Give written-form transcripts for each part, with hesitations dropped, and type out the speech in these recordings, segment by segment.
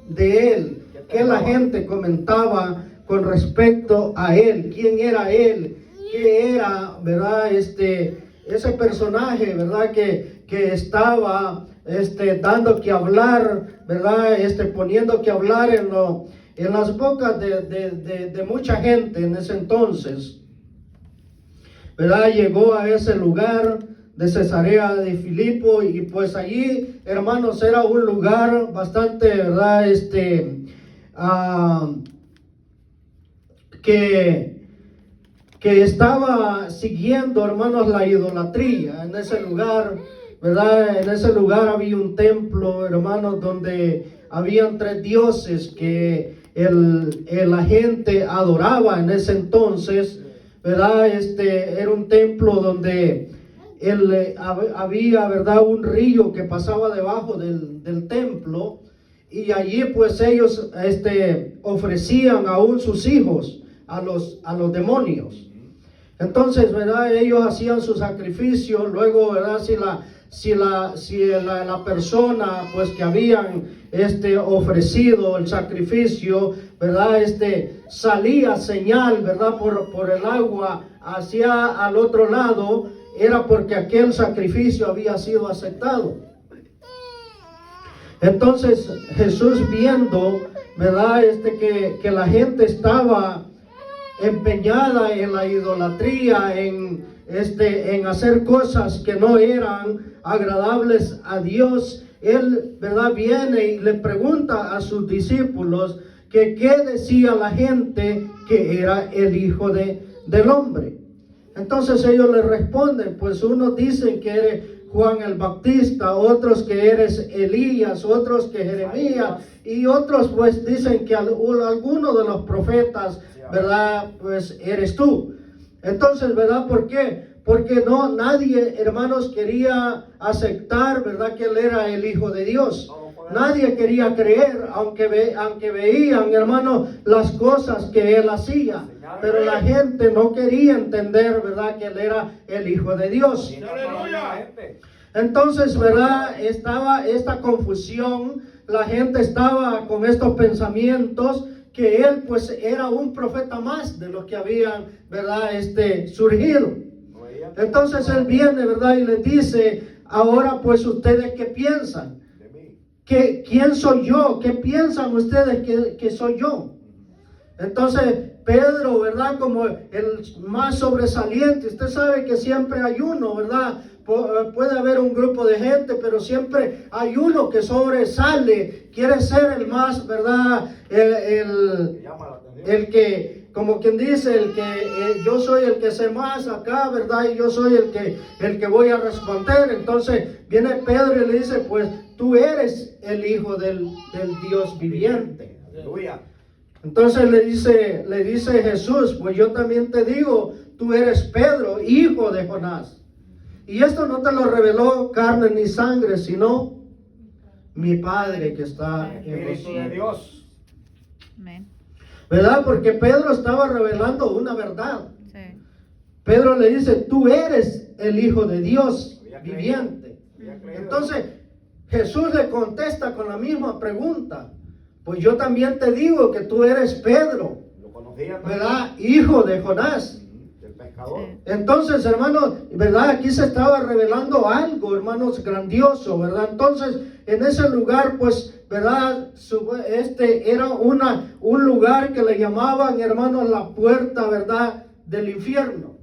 de él, qué la gente comentaba con respecto a él, quién era él, qué era, ¿verdad? Ese personaje, ¿verdad? Que estaba dando que hablar, ¿verdad? Poniendo que hablar en las bocas de mucha gente en ese entonces, ¿verdad? Llegó a ese lugar de Cesarea de Filipo y pues allí, hermanos, era un lugar bastante, ¿verdad? Que estaba siguiendo, hermanos, la idolatría en ese lugar, ¿verdad? En ese lugar había un templo, hermanos, donde habían 3 dioses que la gente adoraba en ese entonces, ¿verdad? Era un templo donde había, ¿verdad? Un río que pasaba debajo del templo, y allí pues ellos ofrecían aún sus hijos a los demonios. Entonces, ¿verdad? Ellos hacían su sacrificio. Luego, ¿verdad? Si la persona pues que habían ofrecido el sacrificio, ¿verdad? Salía señal, ¿verdad? Por el agua hacia al otro lado, era porque aquel sacrificio había sido aceptado. Entonces Jesús, viendo, ¿verdad? Que la gente estaba empeñada en la idolatría, en hacer cosas que no eran agradables a Dios, él, ¿verdad? Viene y le pregunta a sus discípulos que qué decía la gente que era el Hijo del Hombre. Entonces ellos le responden, pues unos dicen que eres Juan el Bautista, otros que eres Elías, otros que Jeremías, y otros pues dicen que alguno de los profetas, ¿verdad? Pues eres tú. Entonces, ¿verdad? ¿Por qué? Porque nadie, hermanos, quería aceptar, ¿verdad? Que él era el Hijo de Dios. Nadie quería creer, aunque veían, hermanos, las cosas que él hacía. Pero la gente no quería entender, ¿verdad? Que él era el Hijo de Dios. Entonces, ¿verdad? Estaba esta confusión. La gente estaba con estos pensamientos que él pues era un profeta más de los que habían, ¿verdad? Surgido. Entonces él viene, ¿verdad? Y les dice, ahora pues ustedes ¿qué piensan? ¿Quién soy yo? ¿Qué piensan ustedes que soy yo? Entonces Pedro, ¿verdad? Como el más sobresaliente, usted sabe que siempre hay uno, ¿verdad? Puede haber un grupo de gente, pero siempre hay uno que sobresale, quiere ser el más, ¿verdad? El que, como quien dice, yo soy el que sé más acá, ¿verdad? Y yo soy el que voy a responder. Entonces viene Pedro y le dice, pues tú eres el Hijo del Dios viviente. Aleluya. Entonces le dice Jesús, pues yo también te digo, tú eres Pedro, hijo de Jonás. Y esto no te lo reveló carne ni sangre, sino mi Padre que está en los cielos. ¿Verdad? Porque Pedro estaba revelando una verdad. Sí. Pedro le dice, tú eres el Hijo de Dios viviente. Entonces Jesús le contesta con la misma pregunta. Pues yo también te digo que tú eres Pedro, ¿verdad? Hijo de Jonás. Entonces, hermanos, ¿verdad? Aquí se estaba revelando algo, hermanos, grandioso, ¿verdad? Entonces, en ese lugar, pues, ¿verdad? Era un lugar que le llamaban, hermanos, la puerta, ¿verdad? Del infierno.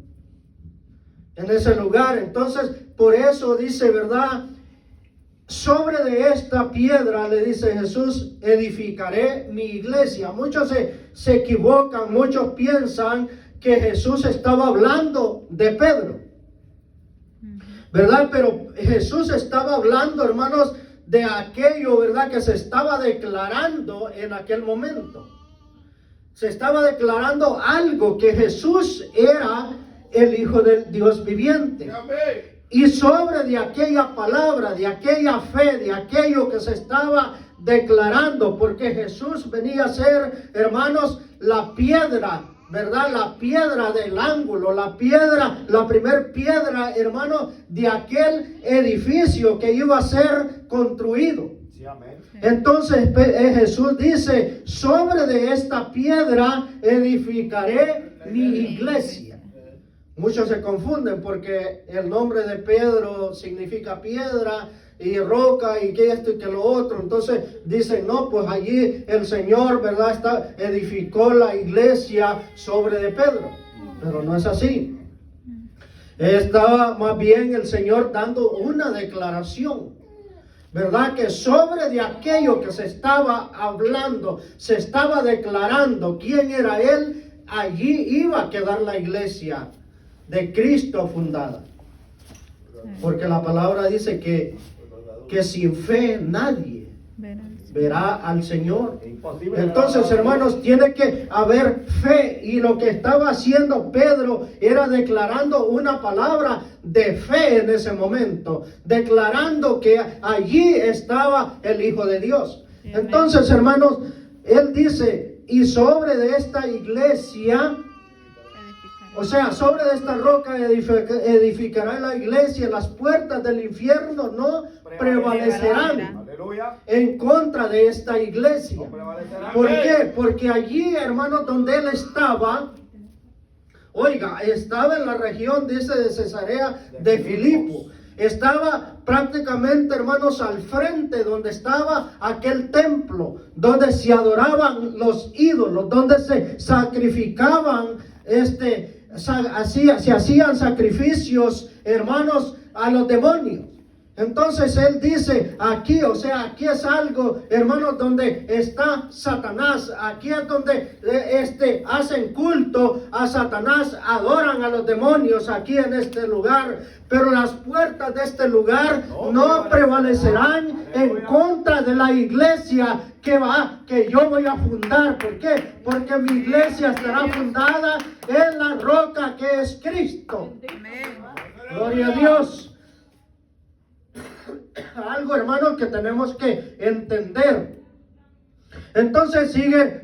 En ese lugar. Entonces, por eso dice, ¿verdad? Sobre de esta piedra, le dice Jesús, edificaré mi iglesia. Muchos se equivocan, muchos piensan que Jesús estaba hablando de Pedro, ¿verdad? Pero Jesús estaba hablando, hermanos, de aquello, ¿verdad? Que se estaba declarando en aquel momento. Se estaba declarando algo, que Jesús era el Hijo del Dios viviente. Amén. Y sobre de aquella palabra, de aquella fe, de aquello que se estaba declarando, porque Jesús venía a ser, hermanos, la piedra, ¿verdad? La piedra del ángulo, la primer piedra, hermanos, de aquel edificio que iba a ser construido. Entonces Jesús dice, sobre de esta piedra edificaré mi iglesia. Muchos se confunden porque el nombre de Pedro significa piedra y roca y que esto y que lo otro. Entonces dicen, no, pues allí el Señor, ¿verdad? Edificó la iglesia sobre de Pedro. Pero no es así. Estaba más bien el Señor dando una declaración, ¿verdad? Que sobre de aquello que se estaba hablando, se estaba declarando quién era Él, allí iba a quedar la iglesia de Cristo fundada. Porque la palabra dice que sin fe nadie verá al Señor. Entonces, hermanos, tiene que haber fe, y lo que estaba haciendo Pedro era declarando una palabra de fe en ese momento, declarando que allí estaba el Hijo de Dios. Entonces, hermanos, él dice, y sobre de esta iglesia, o sea, sobre esta roca edificará la iglesia, las puertas del infierno no prevalecerán en contra de esta iglesia. ¿Por qué? Porque allí, hermanos, donde él estaba, oiga, estaba en la región, dice, de Cesarea de Filipo. Estaba prácticamente, hermanos, al frente donde estaba aquel templo, donde se adoraban los ídolos, donde se sacrificaban, se hacían sacrificios, hermanos, a los demonios. Entonces él dice aquí, o sea, aquí es algo, hermanos, donde está Satanás. Aquí es donde hacen culto a Satanás, adoran a los demonios aquí en este lugar. Pero las puertas de este lugar no prevalecerán en contra de la iglesia que yo voy a fundar. ¿Por qué? Porque mi iglesia estará fundada en la roca que es Cristo. Gloria a Dios. Algo, hermanos, que tenemos que entender. Entonces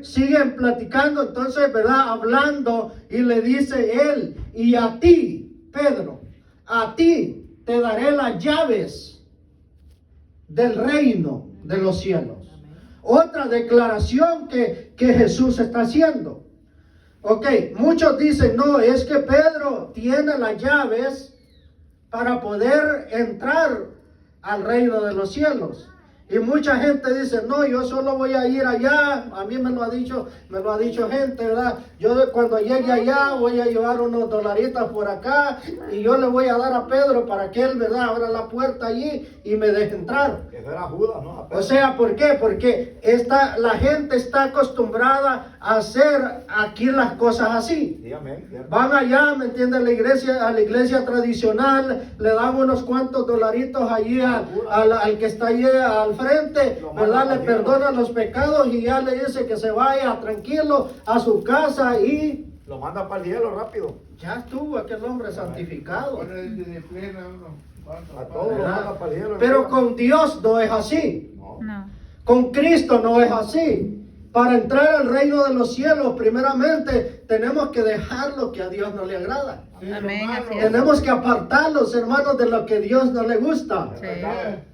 siguen platicando, entonces, ¿verdad? Hablando, y le dice él, y a ti, Pedro, a ti te daré las llaves del reino de los cielos. Otra declaración que Jesús está haciendo. Ok, muchos dicen, no, es que Pedro tiene las llaves para poder entrar al reino de los cielos. Y mucha gente dice, no, yo solo voy a ir allá. A mí me lo ha dicho gente, ¿verdad? Yo cuando llegue allá voy a llevar unos dolaritos por acá y yo le voy a dar a Pedro para que él, ¿verdad?, abra la puerta allí y me deje entrar. Eso era Judas, ¿no? O sea, ¿por qué? Porque la gente está acostumbrada a hacer aquí las cosas así. Sí, amén. Van allá, ¿me entiendes? A la iglesia tradicional, le dan unos cuantos dolaritos allí al que está allí al frente, ¿verdad? Le perdona los pecados y ya le dice que se vaya tranquilo a su casa y lo manda para el cielo rápido. ya estuvo aquel hombre santificado. A todos lo manda para el cielo. Pero con Dios no es así. No. Con Cristo no es así. Para entrar al reino de los cielos, primeramente tenemos que dejar lo que a Dios no le agrada. Amén, así es. Tenemos que apartarlos, hermanos, de lo que a Dios no le gusta. Sí.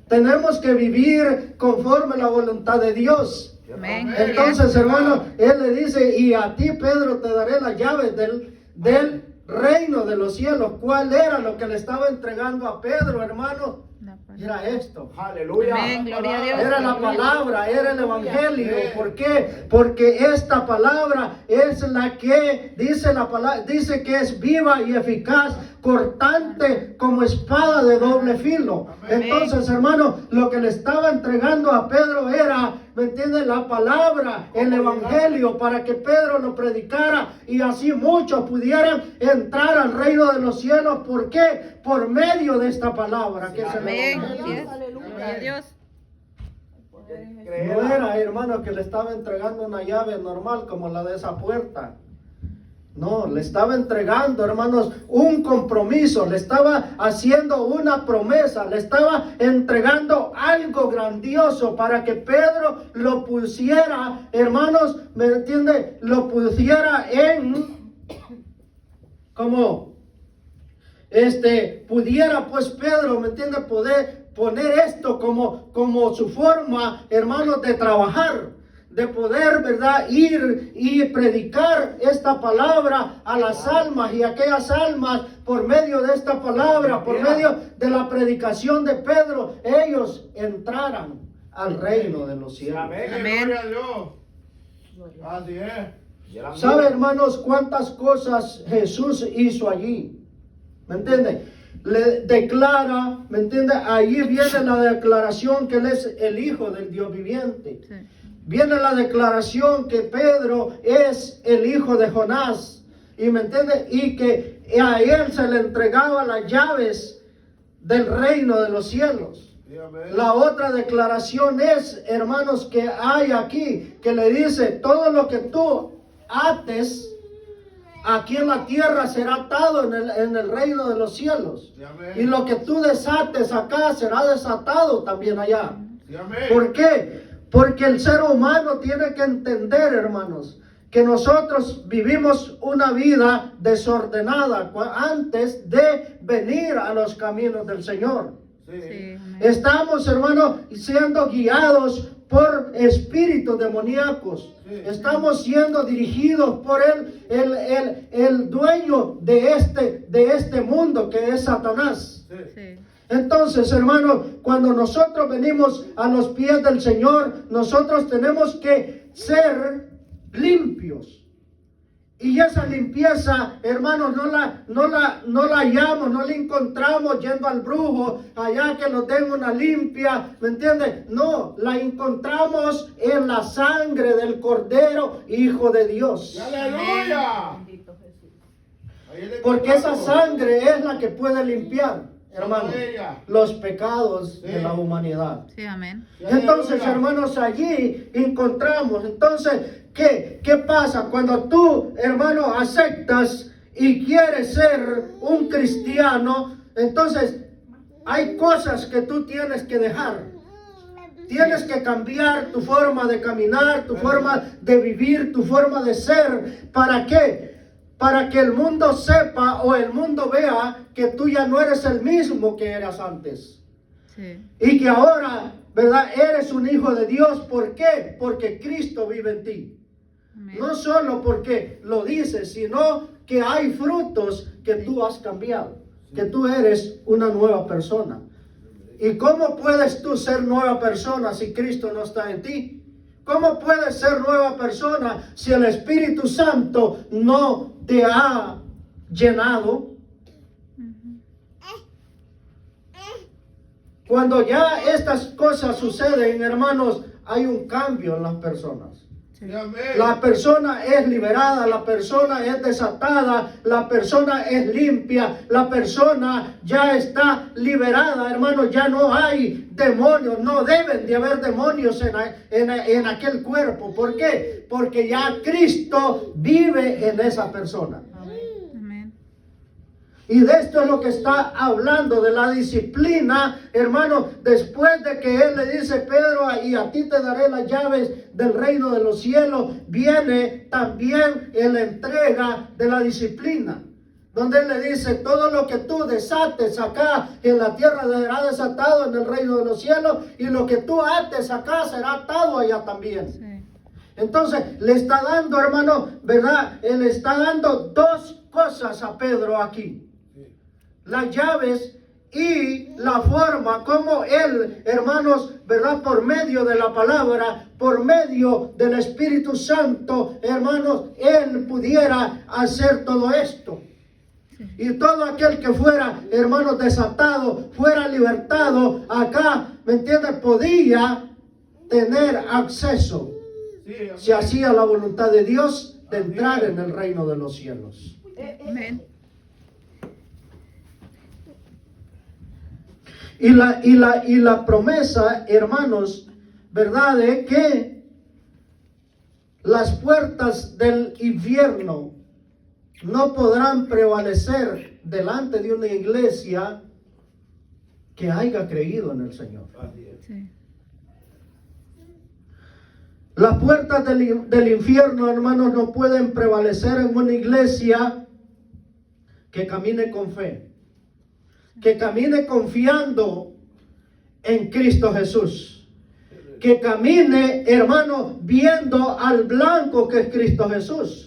Tenemos que vivir conforme a la voluntad de Dios. Amén. Entonces, hermano, él le dice, y a ti, Pedro, te daré las llaves del reino de los cielos. ¿Cuál era lo que le estaba entregando a Pedro, hermano? Era esto. Aleluya. Amén, gloria a Dios. Era la palabra, era el evangelio. ¿Por qué? Porque esta palabra es la que dice la palabra, dice que es viva y eficaz, cortante como espada de doble filo. Amén. Entonces, hermano, lo que le estaba entregando a Pedro era, ¿me entiendes?, la palabra, el evangelio, para que Pedro lo predicara y así muchos pudieran entrar al reino de los cielos. ¿Por qué? Por medio de esta palabra que es el Amén. evangelio. Así es. Gloria a Dios. No era, hermano, que le estaba entregando una llave normal como la de esa puerta. No, le estaba entregando, hermanos, un compromiso, le estaba haciendo una promesa, le estaba entregando algo grandioso para que Pedro lo pusiera, hermanos, ¿me entiende? Lo pusiera pudiera pues Pedro, ¿me entiende? poner esto como su forma, hermanos, de trabajar, de poder, ¿verdad?, ir y predicar esta palabra a las almas, y aquellas almas, por medio de esta palabra, por medio de la predicación de Pedro, ellos entraran al reino de los cielos. Amén. Amén. Gloria a Dios. Así es. ¿Sabe, hermanos, cuántas cosas Jesús hizo allí? ¿Me entiende? Le declara, ¿me entiende? Ahí viene la declaración que Él es el Hijo del Dios viviente. Sí. Viene la declaración que Pedro es el hijo de Jonás. ¿Y me entiende? Y que a él se le entregaba las llaves del reino de los cielos. Sí, amén. La otra declaración es, hermanos, que hay aquí, que le dice, todo lo que tú ates aquí en la tierra será atado en el reino de los cielos. Sí, amén. Y lo que tú desates acá será desatado también allá. Sí, amén. ¿Por qué? Porque el ser humano tiene que entender, hermanos, que nosotros vivimos una vida desordenada antes de venir a los caminos del Señor. Sí. Sí, amén. Estamos, hermanos, siendo guiados por espíritus demoníacos. Sí. Estamos siendo dirigidos por el dueño de este mundo, que es Satanás. Sí. Sí. Entonces, hermanos, cuando nosotros venimos a los pies del Señor, nosotros tenemos que ser limpios. Y esa limpieza, hermanos, no la hallamos, no la encontramos yendo al brujo, allá que nos den una limpia, ¿me entiendes? No, la encontramos en la sangre del Cordero, Hijo de Dios. ¡Aleluya! Ahí es de Porque esa pecado. sangre es la que puede limpiar, hermanos, Solo ella. los pecados de Sí. la humanidad. Sí, amén. Sí, Entonces, aleluya. hermanos, allí encontramos. Entonces, ¿qué pasa? Cuando tú, hermano, aceptas y quieres ser un cristiano, entonces hay cosas que tú tienes que dejar. Tienes que cambiar tu forma de caminar, tu forma de vivir, tu forma de ser. ¿Para qué? Para que el mundo sepa o el mundo vea que tú ya no eres el mismo que eras antes. Sí. Y que ahora, ¿verdad? Eres un hijo de Dios. ¿Por qué? Porque Cristo vive en ti. Amén. No solo porque lo dices, sino que hay frutos que tú has cambiado. Que tú eres una nueva persona. ¿Y cómo puedes tú ser nueva persona si Cristo no está en ti? ¿Cómo puedes ser nueva persona si el Espíritu Santo no te ha llenado? Cuando ya estas cosas suceden, hermanos, hay un cambio en las personas. Sí, amén. La persona es liberada, la persona es desatada, la persona es limpia, la persona ya está liberada, hermanos. Ya no hay demonios, no deben de haber demonios en aquel cuerpo. ¿Por qué? Porque ya Cristo vive en esa persona. Amén. Y de esto es lo que está hablando, de la disciplina, hermano. Después de que Él le dice, Pedro, y a ti te daré las llaves del reino de los cielos, viene también la entrega de la disciplina. Donde Él le dice, todo lo que tú desates acá en la tierra será desatado en el reino de los cielos, y lo que tú ates acá será atado allá también. Sí. Entonces le está dando, hermano, ¿verdad? Él está dando dos cosas a Pedro aquí. Las llaves y la forma como él, hermanos, ¿verdad? Por medio de la palabra, por medio del Espíritu Santo, hermanos, él pudiera hacer todo esto. Y todo aquel que fuera, hermanos, desatado, fuera libertado, acá, ¿me entiendes? Podía tener acceso, Sí, amén. si hacía la voluntad de Dios, de entrar en el reino de los cielos. Amén. Y la promesa, hermanos, ¿verdad? De que las puertas del infierno no podrán prevalecer delante de una iglesia que haya creído en el Señor. Así es. Sí. Las puertas del infierno, hermanos, no pueden prevalecer en una iglesia que camine con fe, que camine confiando en Cristo Jesús. Que camine, hermano, viendo al blanco que es Cristo Jesús.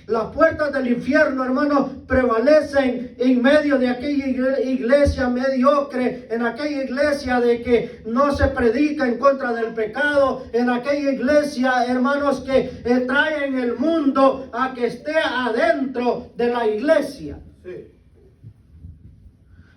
Las puertas del infierno, hermanos, prevalecen en medio de aquella iglesia mediocre, en aquella iglesia de que no se predica en contra del pecado, en aquella iglesia, hermanos, que traen el mundo a que esté adentro de la iglesia. Sí.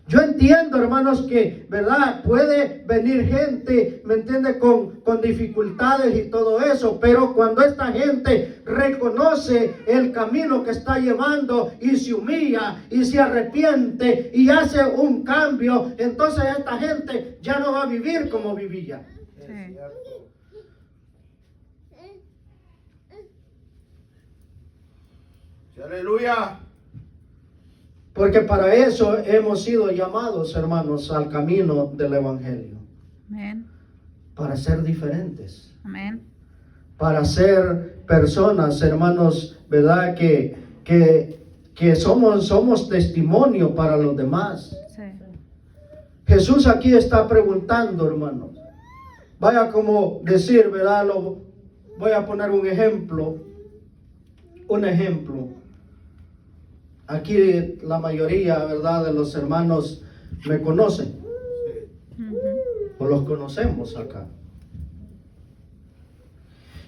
Yo entiendo, hermanos, que, ¿verdad? Puede venir gente, ¿me entiende? Con dificultades y todo eso, pero cuando esta gente reconoce el camino que está llevando y se humilla y se arrepiente y hace un cambio, entonces esta gente ya no va a vivir como vivía. Sí. Sí, aleluya. Porque para eso hemos sido llamados, hermanos, al camino del Evangelio. Amén. Para ser diferentes. Amén. Para ser personas, hermanos, ¿verdad? Que somos testimonio para los demás. Sí. Jesús aquí está preguntando, hermanos. Vaya como decir, ¿verdad? Voy a poner un ejemplo. Un ejemplo. Aquí la mayoría, ¿verdad?, de los hermanos me conocen. Ujú. O los conocemos acá.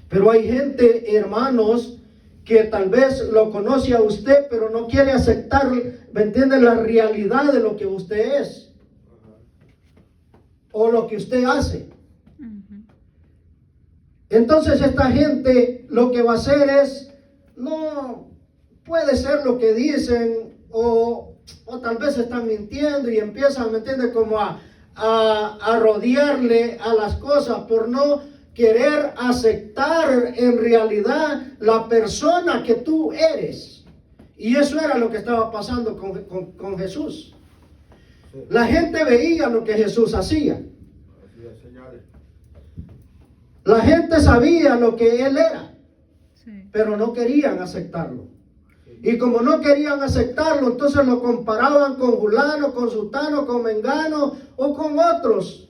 Pero hay gente, hermanos, que tal vez lo conoce a usted, pero no quiere aceptar, ¿me entiende?, la realidad de lo que usted es. O lo que usted hace. Ujú. Entonces esta gente lo que va a hacer es, no puede ser lo que dicen, o tal vez están mintiendo y empiezan, ¿me entiende?, como a rodearle a las cosas por no querer aceptar en realidad la persona que tú eres. Y eso era lo que estaba pasando con Jesús. La gente veía lo que Jesús hacía. Así es, señores. La gente sabía lo que Él era, Sí. pero no querían aceptarlo. Y como no querían aceptarlo, entonces lo comparaban con fulano, con sutano, con mengano o con otros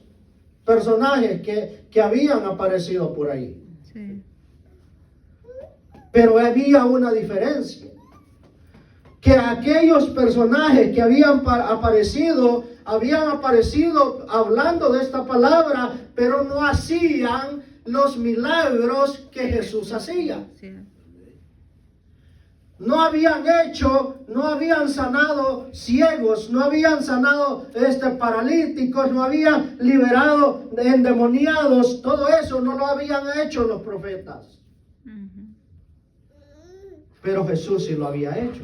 personajes que habían aparecido por ahí. Sí. Pero había una diferencia. Que aquellos personajes que habían aparecido hablando de esta palabra, pero no hacían los milagros que Jesús hacía. Sí. No habían sanado ciegos, no habían sanado paralíticos, no habían liberado endemoniados, todo eso no lo habían hecho los profetas. Ujú. Pero Jesús sí lo había hecho.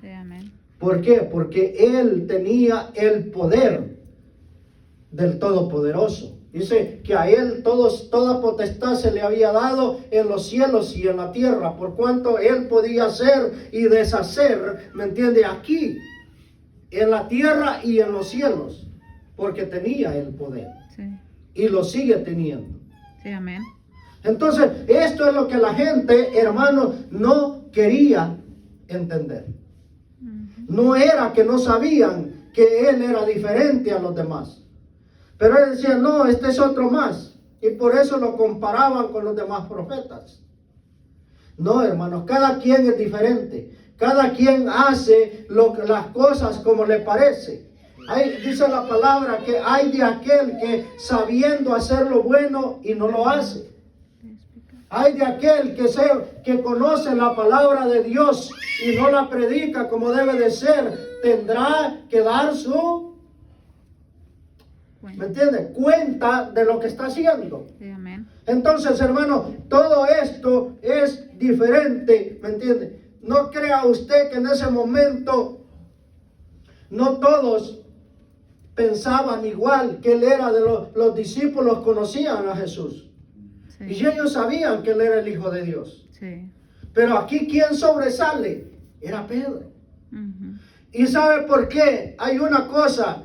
Sí, amén. ¿Por qué? Porque Él tenía el poder del Todopoderoso. Dice que a Él toda potestad se le había dado en los cielos y en la tierra, por cuanto Él podía hacer y deshacer, ¿me entiende? Aquí, en la tierra y en los cielos, porque tenía el poder Sí. y lo sigue teniendo. Sí, amén. Entonces, esto es lo que la gente, hermanos, no quería entender. Ujú. No era que no sabían que Él era diferente a los demás. Pero Él decía, no, este es otro más. Y por eso lo comparaban con los demás profetas. No, hermanos, cada quien es diferente. Cada quien hace las cosas como le parece. Dice la palabra que hay de aquel que sabiendo hacer lo bueno y no lo hace. Hay de aquel que conoce la palabra de Dios y no la predica como debe de ser. Tendrá que dar su... ¿me entiende? Cuenta de lo que está haciendo. Sí, amén. Entonces, hermano, todo esto es diferente, ¿me entiende? No crea usted que en ese momento no todos pensaban igual, que Él era de los discípulos conocían a Jesús. Sí. Y ellos sabían que Él era el Hijo de Dios. Sí. Pero aquí, ¿quién sobresale? Era Pedro. Ujú. ¿Y sabe por qué? Hay una cosa